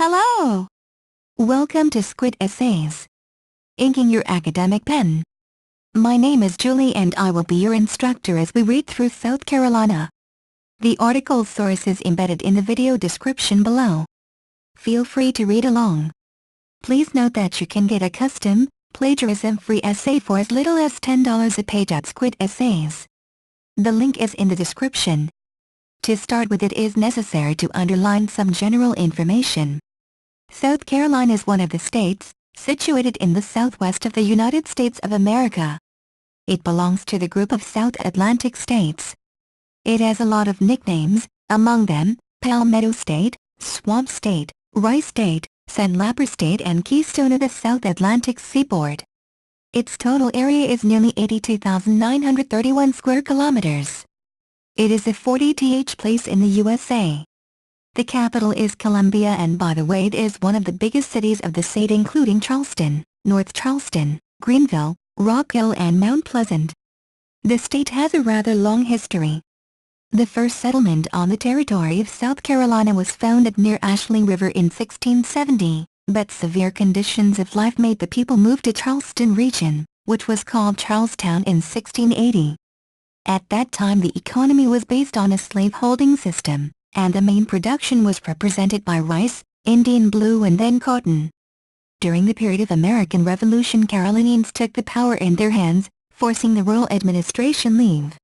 Hello! Welcome to Squid Essays. Inking your academic pen. My name is Julie and I will be your instructor as we read through South Carolina. The article source is embedded in the video description below. Feel free to read along. Please note that you can get a custom, plagiarism-free essay for as little as $10 a page at Squid Essays. The link is in the description. To start with, it is necessary to underline some general information. South Carolina is one of the states, situated in the southwest of the United States of America. It belongs to the group of South Atlantic states. It has a lot of nicknames, among them, Palmetto State, Swamp State, Rice State, Sandlapper State and Keystone of the South Atlantic Seaboard. Its total area is nearly 82,931 square kilometers. It is the 40th place in the USA. The capital is Columbia, and by the way, it is one of the biggest cities of the state, including Charleston, North Charleston, Greenville, Rock Hill and Mount Pleasant. The state has a rather long history. The first settlement on the territory of South Carolina was founded near Ashley River in 1670, but severe conditions of life made the people move to Charleston region, which was called Charlestown in 1680. At that time the economy was based on a slave-holding system, and the main production was represented by rice, Indian blue and then cotton. During the period of American Revolution, Carolinians took the power in their hands, forcing the rural administration leave.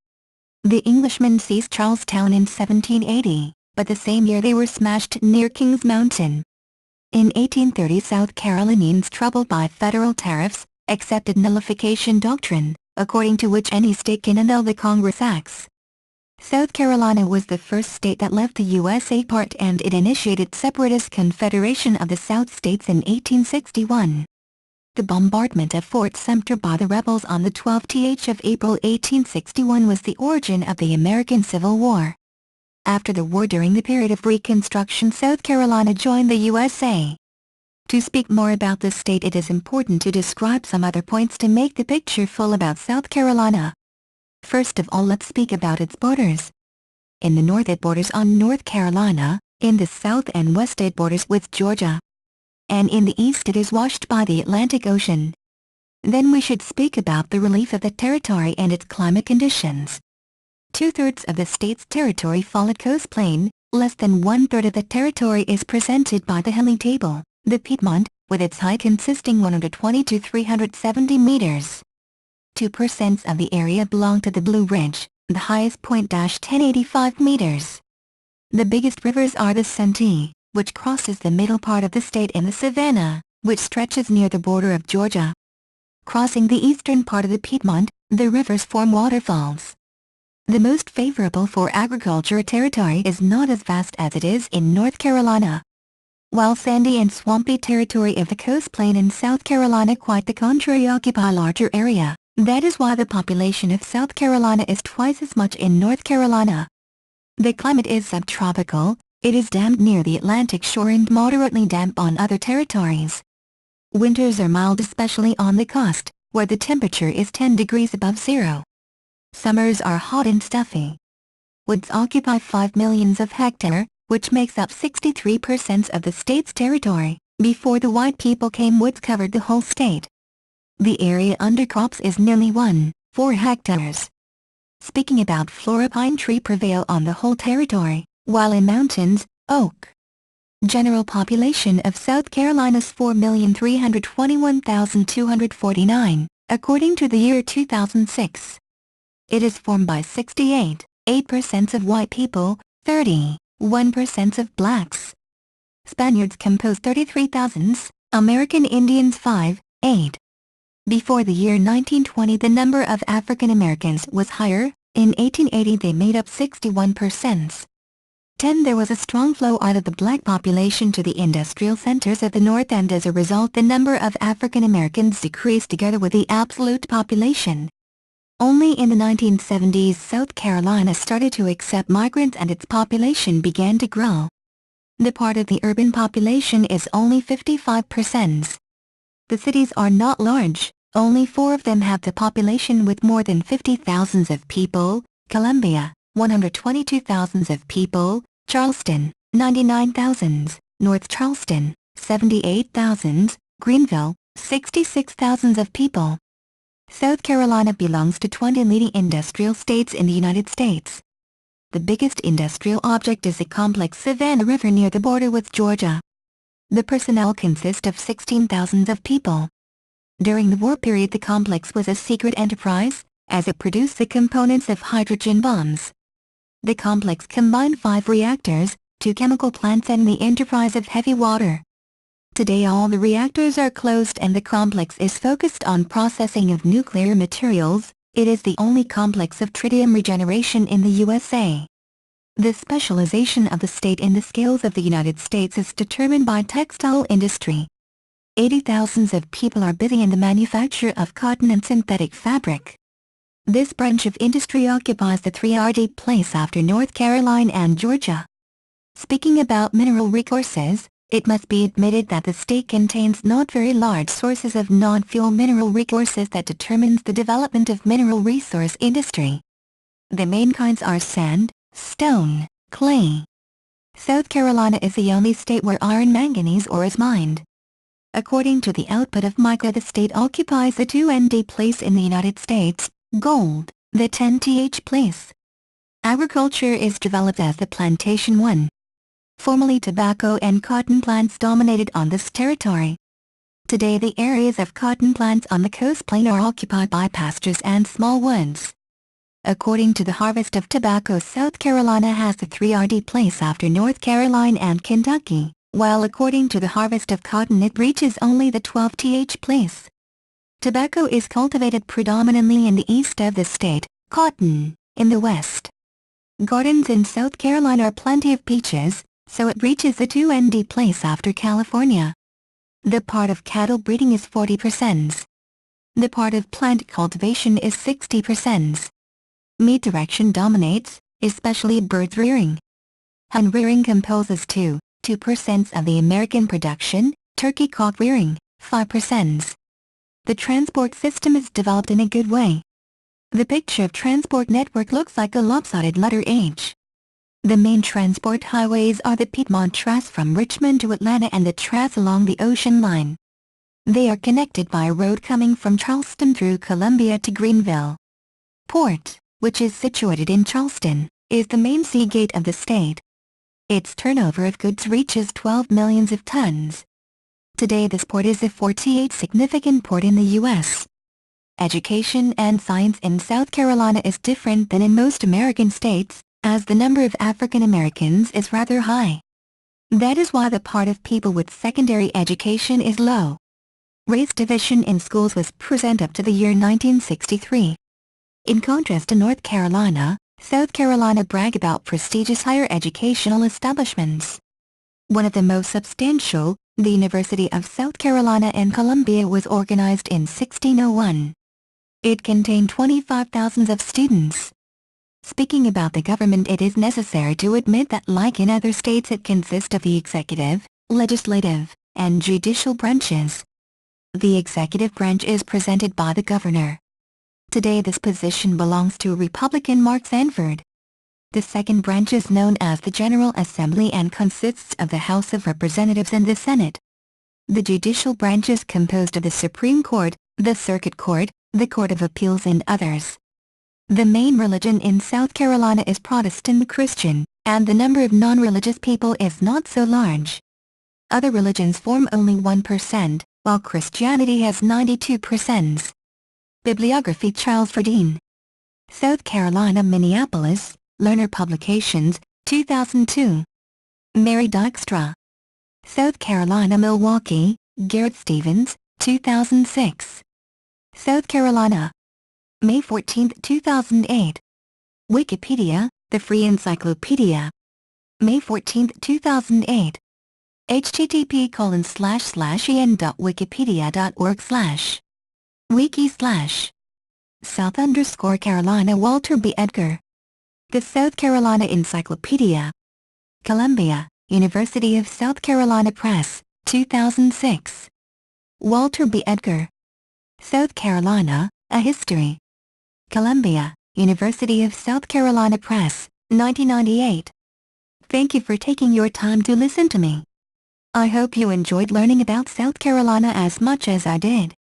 The Englishmen seized Charlestown in 1780, but the same year they were smashed near Kings Mountain. In 1830, South Carolinians, troubled by federal tariffs, accepted nullification doctrine, according to which any state can annul the Congress acts. South Carolina was the first state that left the USA part, and it initiated separatist confederation of the South States in 1861. The bombardment of Fort Sumter by the rebels on the 12th of April 1861 was the origin of the American Civil War. After the war, during the period of Reconstruction, South Carolina joined the USA. To speak more about this state, it is important to describe some other points to make the picture full about South Carolina. First of all, let's speak about its borders. In the north it borders on North Carolina, in the south and west it borders with Georgia, and in the east it is washed by the Atlantic Ocean. Then we should speak about the relief of the territory and its climate conditions. 2/3 of the state's territory fall at coast plain, less than 1/3 of the territory is presented by the hilly table, the Piedmont, with its height consisting 120 to 370 meters. 2% of the area belong to the Blue Ridge, the highest point 1085 meters. The biggest rivers are the Santee, which crosses the middle part of the state, and the Savannah, which stretches near the border of Georgia. Crossing the eastern part of the Piedmont, the rivers form waterfalls. The most favorable for agriculture territory is not as vast as it is in North Carolina. While sandy and swampy territory of the coast plain in South Carolina, quite the contrary, occupy larger area. That is why the population of South Carolina is twice as much in North Carolina. The climate is subtropical. It is damp near the Atlantic shore and moderately damp on other territories. Winters are mild, especially on the coast, where the temperature is 10 degrees above zero. Summers are hot and stuffy. Woods occupy 5 million of hectares, which makes up 63% of the state's territory. Before the white people came, woods covered the whole state. The area under crops is nearly 1.4 hectares. Speaking about flora, pine tree prevail on the whole territory, while in mountains, oak. General population of South Carolina is 4,321,249, according to the year 2006. It is formed by 68% of white people, 31% of blacks. Spaniards compose 33,000, American Indians 5.8. Before the year 1920 the number of African Americans was higher. In 1880 they made up 61%. There was a strong flow out of the black population to the industrial centers of the north, and as a result the number of African Americans decreased together with the absolute population. Only in the 1970s South Carolina started to accept migrants and its population began to grow. The part of the urban population is only 55%. The cities are not large. Only 4 of them have the population with more than 50,000 of people: Columbia, 122,000 of people; Charleston, 99,000; North Charleston, 78,000, Greenville, 66,000 of people. South Carolina belongs to 20 leading industrial states in the United States. The biggest industrial object is the complex Savannah River near the border with Georgia. The personnel consist of 16,000 of people. During the war period the complex was a secret enterprise, as it produced the components of hydrogen bombs. The complex combined 5 reactors, 2 chemical plants and the enterprise of heavy water. Today all the reactors are closed and the complex is focused on processing of nuclear materials. It is the only complex of tritium regeneration in the USA. The specialization of the state in the scales of the United States is determined by textile industry. 80,000 of people are busy in the manufacture of cotton and synthetic fabric. This branch of industry occupies the 3rd place after North Carolina and Georgia. Speaking about mineral resources, it must be admitted that the state contains not very large sources of non-fuel mineral resources that determines the development of mineral resource industry. The main kinds are sand, stone, clay. South Carolina is the only state where iron manganese ore is mined. According to the output of mica the state occupies the 2nd place in the United States, gold, the 10th place. Agriculture is developed as the plantation one. Formerly tobacco and cotton plants dominated on this territory. Today the areas of cotton plants on the coast plain are occupied by pastures and small woods. According to the harvest of tobacco South Carolina has the 3rd place after North Carolina and Kentucky, while according to the harvest of cotton it reaches only the 12th place. Tobacco is cultivated predominantly in the east of the state, cotton, in the west. Gardens in South Carolina are plenty of peaches, so it reaches the 2nd place after California. The part of cattle breeding is 40%. The part of plant cultivation is 60%. Meat direction dominates, especially bird rearing. Hen rearing composes 2% of the American production, turkey cock rearing, 5%. The transport system is developed in a good way. The picture of transport network looks like a lopsided letter H. The main transport highways are the Piedmont Trace from Richmond to Atlanta and the Trace along the Ocean Line. They are connected by a road coming from Charleston through Columbia to Greenville. Port, which is situated in Charleston, is the main sea gate of the state. Its turnover of goods reaches 12 millions of tons. Today this port is the 48th significant port in the U.S. Education and science in South Carolina is different than in most American states, as the number of African Americans is rather high. That is why the part of people with secondary education is low. Race division in schools was present up to the year 1963. In contrast to North Carolina, South Carolina brag about prestigious higher educational establishments. One of the most substantial, the University of South Carolina in Columbia was organized in 1601. It contained 25,000 of students. Speaking about the government, it is necessary to admit that like in other states it consists of the executive, legislative, and judicial branches. The executive branch is presented by the governor. Today this position belongs to Republican Mark Sanford. The second branch is known as the General Assembly and consists of the House of Representatives and the Senate. The judicial branch is composed of the Supreme Court, the Circuit Court, the Court of Appeals and others. The main religion in South Carolina is Protestant Christian, and the number of non-religious people is not so large. Other religions form only 1%, while Christianity has 92%. Bibliography Charles Verdeen. South Carolina Minneapolis, Lerner Publications, 2002. Mary Dykstra. South Carolina Milwaukee, Garrett Stevens, 2006. South Carolina. May 14, 2008. Wikipedia, the Free Encyclopedia. May 14, 2008. http://en.wikipedia.org/ Wiki/ South_Carolina Walter B. Edgar. The South Carolina Encyclopedia. Columbia, University of South Carolina Press, 2006. Walter B. Edgar. South Carolina, A History. Columbia, University of South Carolina Press, 1998. Thank you for taking your time to listen to me. I hope you enjoyed learning about South Carolina as much as I did.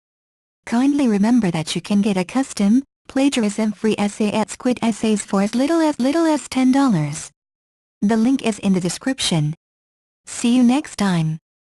Kindly remember that you can get a custom, plagiarism-free essay at Squid Essays for as little as $10. The link is in the description. See you next time.